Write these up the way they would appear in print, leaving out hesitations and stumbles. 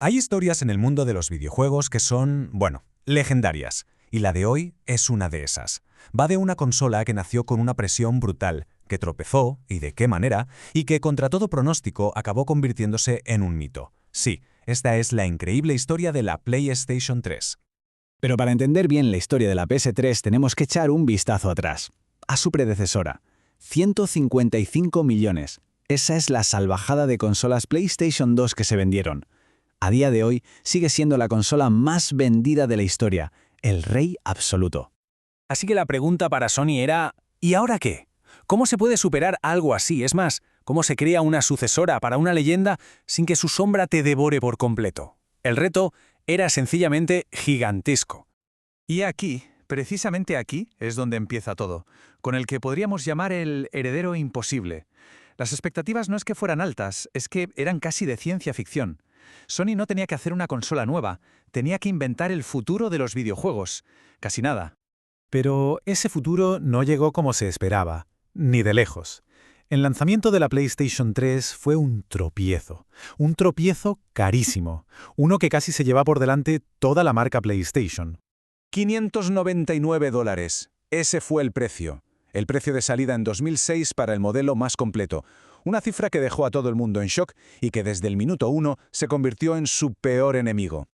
Hay historias en el mundo de los videojuegos que son, bueno, legendarias, y la de hoy es una de esas. Va de una consola que nació con una presión brutal, que tropezó, y de qué manera, y que contra todo pronóstico acabó convirtiéndose en un mito. Sí, esta es la increíble historia de la PlayStation 3. Pero para entender bien la historia de la PS3 tenemos que echar un vistazo atrás. A su predecesora. 155 millones. Esa es la salvajada de consolas PlayStation 2 que se vendieron. A día de hoy sigue siendo la consola más vendida de la historia, el rey absoluto. Así que la pregunta para Sony era, ¿y ahora qué? ¿Cómo se puede superar algo así? Es más, ¿cómo se crea una sucesora para una leyenda sin que su sombra te devore por completo? El reto era sencillamente gigantesco. Y aquí, precisamente aquí, es donde empieza todo, con el que podríamos llamar el heredero imposible. Las expectativas no es que fueran altas, es que eran casi de ciencia ficción. Sony no tenía que hacer una consola nueva, tenía que inventar el futuro de los videojuegos. Casi nada. Pero ese futuro no llegó como se esperaba, ni de lejos. El lanzamiento de la PlayStation 3 fue un tropiezo carísimo, uno que casi se lleva por delante toda la marca PlayStation. $599. Ese fue el precio. El precio de salida en 2006 para el modelo más completo. Una cifra que dejó a todo el mundo en shock y que desde el minuto 1 se convirtió en su peor enemigo.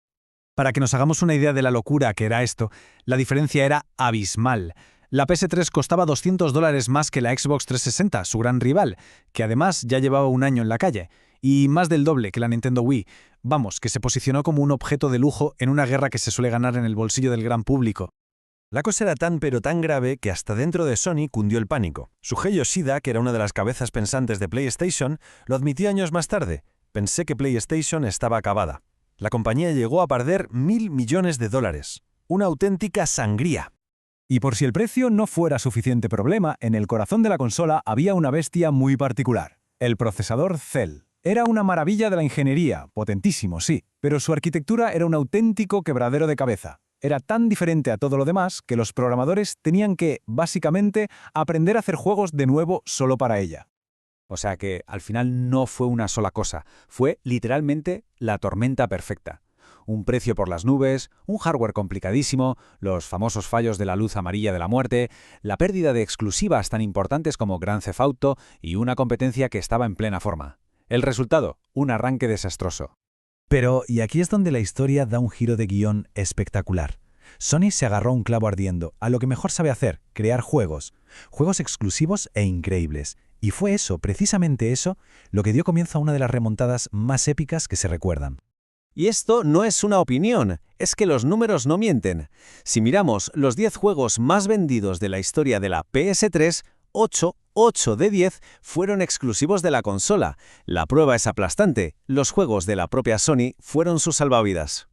Para que nos hagamos una idea de la locura que era esto, la diferencia era abismal. La PS3 costaba $200 más que la Xbox 360, su gran rival, que además ya llevaba un año en la calle, y más del doble que la Nintendo Wii. Vamos, que se posicionó como un objeto de lujo en una guerra que se suele ganar en el bolsillo del gran público. La cosa era tan pero tan grave que hasta dentro de Sony cundió el pánico. Shuhei Yoshida, que era una de las cabezas pensantes de PlayStation, lo admitió años más tarde. Pensé que PlayStation estaba acabada. La compañía llegó a perder $1.000 millones. Una auténtica sangría. Y por si el precio no fuera suficiente problema, en el corazón de la consola había una bestia muy particular, el procesador Cell. Era una maravilla de la ingeniería, potentísimo, sí, pero su arquitectura era un auténtico quebradero de cabeza. Era tan diferente a todo lo demás que los programadores tenían que, básicamente, aprender a hacer juegos de nuevo solo para ella. O sea que al final no fue una sola cosa, fue literalmente la tormenta perfecta. Un precio por las nubes, un hardware complicadísimo, los famosos fallos de la luz amarilla de la muerte, la pérdida de exclusivas tan importantes como Grand Theft Auto y una competencia que estaba en plena forma. El resultado, un arranque desastroso. Pero, y aquí es donde la historia da un giro de guión espectacular. Sony se agarró a un clavo ardiendo, a lo que mejor sabe hacer, crear juegos. Juegos exclusivos e increíbles. Y fue eso, precisamente eso, lo que dio comienzo a una de las remontadas más épicas que se recuerdan. Y esto no es una opinión, es que los números no mienten. Si miramos los 10 juegos más vendidos de la historia de la PS3, 8 de 10 fueron exclusivos de la consola. La prueba es aplastante, los juegos de la propia Sony fueron sus salvavidas.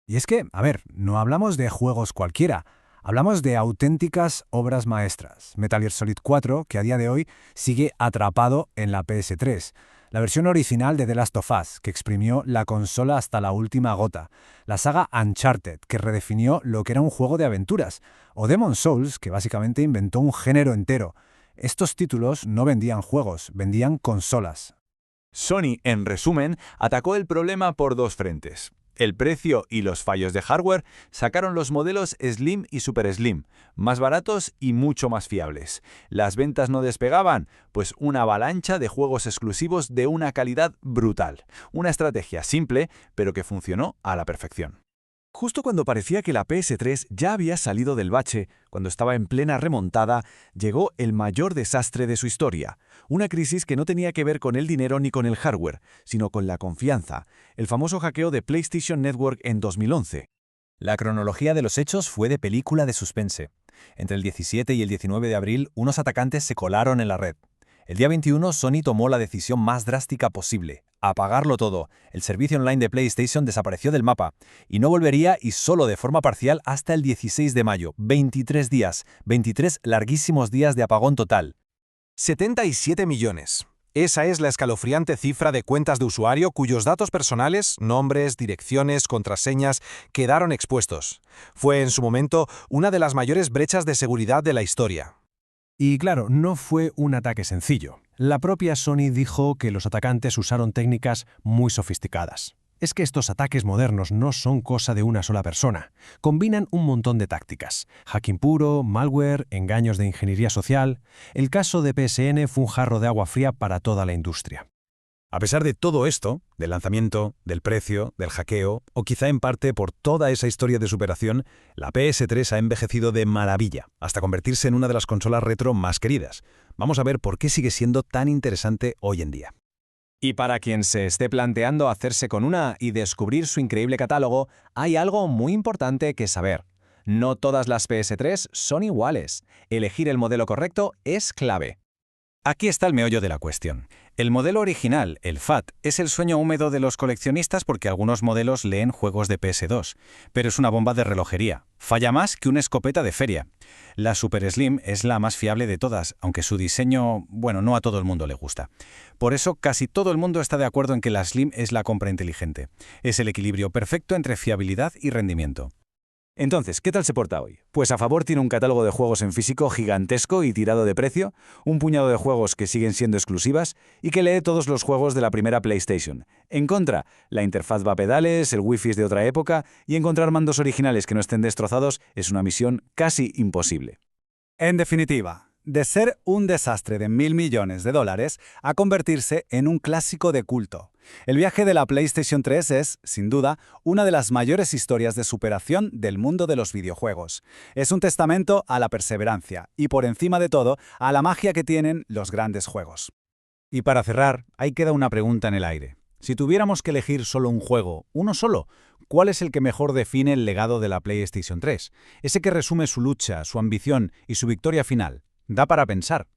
Y es que, no hablamos de juegos cualquiera, hablamos de auténticas obras maestras. Metal Gear Solid 4, que a día de hoy sigue atrapado en la PS3. La versión original de The Last of Us, que exprimió la consola hasta la última gota. La saga Uncharted, que redefinió lo que era un juego de aventuras. O Demon's Souls, que básicamente inventó un género entero. Estos títulos no vendían juegos, vendían consolas. Sony, en resumen, atacó el problema por dos frentes. El precio y los fallos de hardware sacaron los modelos Slim y Super Slim, más baratos y mucho más fiables. Las ventas no despegaban, pues una avalancha de juegos exclusivos de una calidad brutal. Una estrategia simple, pero que funcionó a la perfección. Justo cuando parecía que la PS3 ya había salido del bache, cuando estaba en plena remontada, llegó el mayor desastre de su historia. Una crisis que no tenía que ver con el dinero ni con el hardware, sino con la confianza. El famoso hackeo de PlayStation Network en 2011. La cronología de los hechos fue de película de suspense. Entre el 17 y el 19 de abril, unos atacantes se colaron en la red. El día 21, Sony tomó la decisión más drástica posible: apagarlo todo. El servicio online de PlayStation desapareció del mapa y no volvería, y solo de forma parcial, hasta el 16 de mayo. 23 días, 23 larguísimos días de apagón total. 77 millones. Esa es la escalofriante cifra de cuentas de usuario cuyos datos personales, nombres, direcciones, contraseñas, quedaron expuestos. Fue en su momento una de las mayores brechas de seguridad de la historia. Y claro, no fue un ataque sencillo. La propia Sony dijo que los atacantes usaron técnicas muy sofisticadas. es que estos ataques modernos no son cosa de una sola persona. Combinan un montón de tácticas. Hacking puro, malware, engaños de ingeniería social. El caso de PSN fue un jarro de agua fría para toda la industria. A pesar de todo esto, del lanzamiento, del precio, del hackeo, o quizá en parte por toda esa historia de superación, la PS3 ha envejecido de maravilla, hasta convertirse en una de las consolas retro más queridas. Vamos a ver por qué sigue siendo tan interesante hoy en día. Y para quien se esté planteando hacerse con una y descubrir su increíble catálogo, hay algo muy importante que saber. No todas las PS3 son iguales. Elegir el modelo correcto es clave. Aquí está el meollo de la cuestión. El modelo original, el FAT, es el sueño húmedo de los coleccionistas porque algunos modelos leen juegos de PS2, pero es una bomba de relojería. Falla más que una escopeta de feria. La Super Slim es la más fiable de todas, aunque su diseño, no a todo el mundo le gusta. Por eso casi todo el mundo está de acuerdo en que la Slim es la compra inteligente. Es el equilibrio perfecto entre fiabilidad y rendimiento. Entonces, ¿qué tal se porta hoy? Pues a favor tiene un catálogo de juegos en físico gigantesco y tirado de precio, un puñado de juegos que siguen siendo exclusivas y que lee todos los juegos de la primera PlayStation. En contra, la interfaz va a pedales, el wifi es de otra época y encontrar mandos originales que no estén destrozados es una misión casi imposible. En definitiva, de ser un desastre de $1.000 millones a convertirse en un clásico de culto. El viaje de la PlayStation 3 es, sin duda, una de las mayores historias de superación del mundo de los videojuegos. Es un testamento a la perseverancia y, por encima de todo, a la magia que tienen los grandes juegos. Y para cerrar, ahí queda una pregunta en el aire. Si tuviéramos que elegir solo un juego, uno solo, ¿cuál es el que mejor define el legado de la PlayStation 3? Ese que resume su lucha, su ambición y su victoria final. Da para pensar.